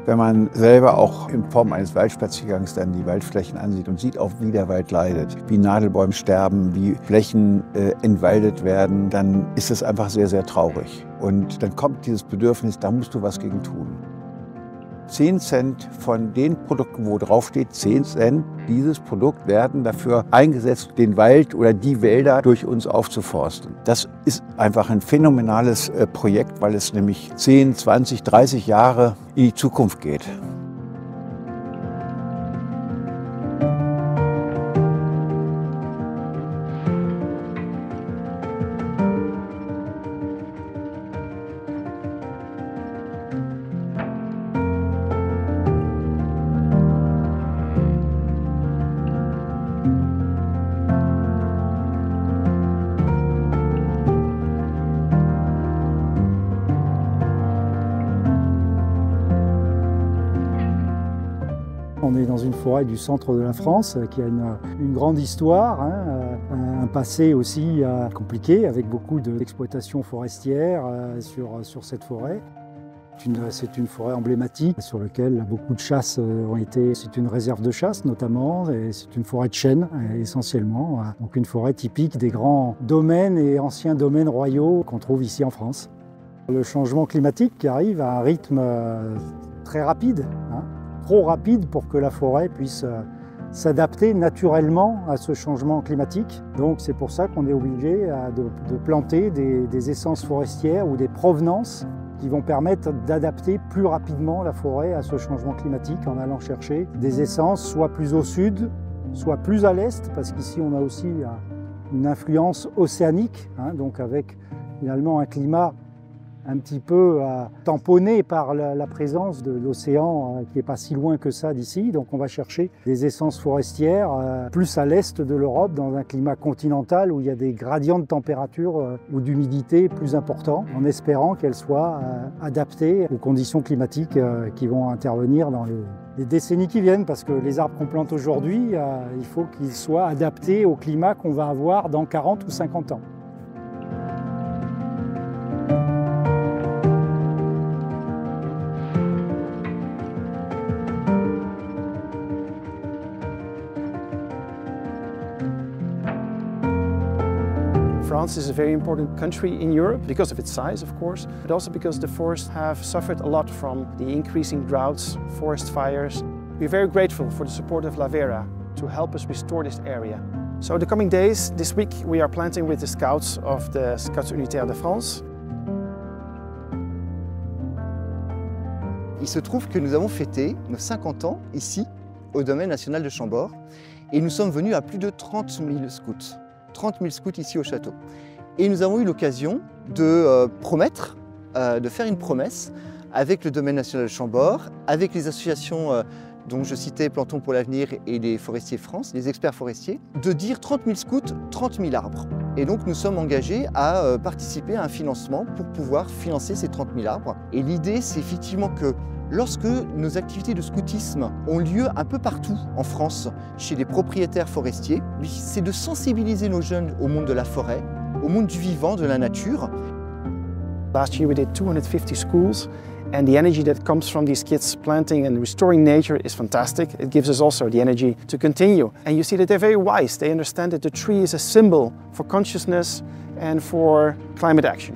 Wenn man selber auch in Form eines Waldspaziergangs dann die Waldflächen ansieht und sieht auch, wie der Wald leidet, wie Nadelbäume sterben, wie Flächen entwaldet werden, dann ist es einfach sehr, sehr traurig. Und dann kommt dieses Bedürfnis, da musst du was gegen tun. 10 Cent von den Produkten, wo drauf steht, 10 Cent dieses Produkt werden dafür eingesetzt, den Wald oder die Wälder durch uns aufzuforsten. Das ist einfach ein phänomenales Projekt, weil es nämlich 10, 20, 30 Jahre in die Zukunft geht. On est dans une forêt du centre de la France qui a une grande histoire, un passé aussi compliqué avec beaucoup d'exploitation forestière sur cette forêt. C'est une forêt emblématique sur laquelle beaucoup de chasses ont été. C'est une réserve de chasse notamment, et c'est une forêt de chênes essentiellement. Donc une forêt typique des grands domaines et anciens domaines royaux qu'on trouve ici en France. Le changement climatique qui arrive à un rythme très rapide, trop rapide pour que la forêt puisse s'adapter naturellement à ce changement climatique. Donc c'est pour ça qu'on est obligé de planter des essences forestières ou des provenances qui vont permettre d'adapter plus rapidement la forêt à ce changement climatique en allant chercher des essences soit plus au sud, soit plus à l'est, parce qu'ici on a aussi une influence océanique, donc avec finalement un climat un petit peu tamponné par la présence de l'océan qui n'est pas si loin que ça d'ici. Donc on va chercher des essences forestières plus à l'est de l'Europe, dans un climat continental où il y a des gradients de température ou d'humidité plus importants, en espérant qu'elles soient adaptées aux conditions climatiques qui vont intervenir dans les décennies qui viennent, parce que les arbres qu'on plante aujourd'hui, il faut qu'ils soient adaptés au climat qu'on va avoir dans 40 ou 50 ans. France is a very important country in Europe because of its size, of course, but also because the forests have suffered a lot from the increasing droughts, forest fires. We're very grateful for the support of Lavera to help us restore this area. So the coming days, this week, we are planting with the scouts of the Scouts Unitaires de France. Il se trouve que nous avons fêté nos 50 ans ici, au domaine national de Chambord, et nous sommes venus à plus de 30 000 scouts. 30 000 scouts ici au château. Et nous avons eu l'occasion de promettre, de faire une promesse avec le domaine national de Chambord, avec les associations dont je citais Plantons pour l'avenir et les Forestiers France, les experts forestiers, de dire 30 000 scouts, 30 000 arbres. Et donc nous sommes engagés à participer à un financement pour pouvoir financer ces 30 000 arbres. Et l'idée, c'est effectivement que lorsque nos activités de scoutisme ont lieu un peu partout en France, chez les propriétaires forestiers, c'est de sensibiliser nos jeunes au monde de la forêt, au monde du vivant, de la nature. Last year we did 250 schools, and the energy that comes from these kids planting and restoring nature is fantastic. It gives us also the energy to continue. And you see that they're very wise. They understand that the tree is a symbol for consciousness and for climate action.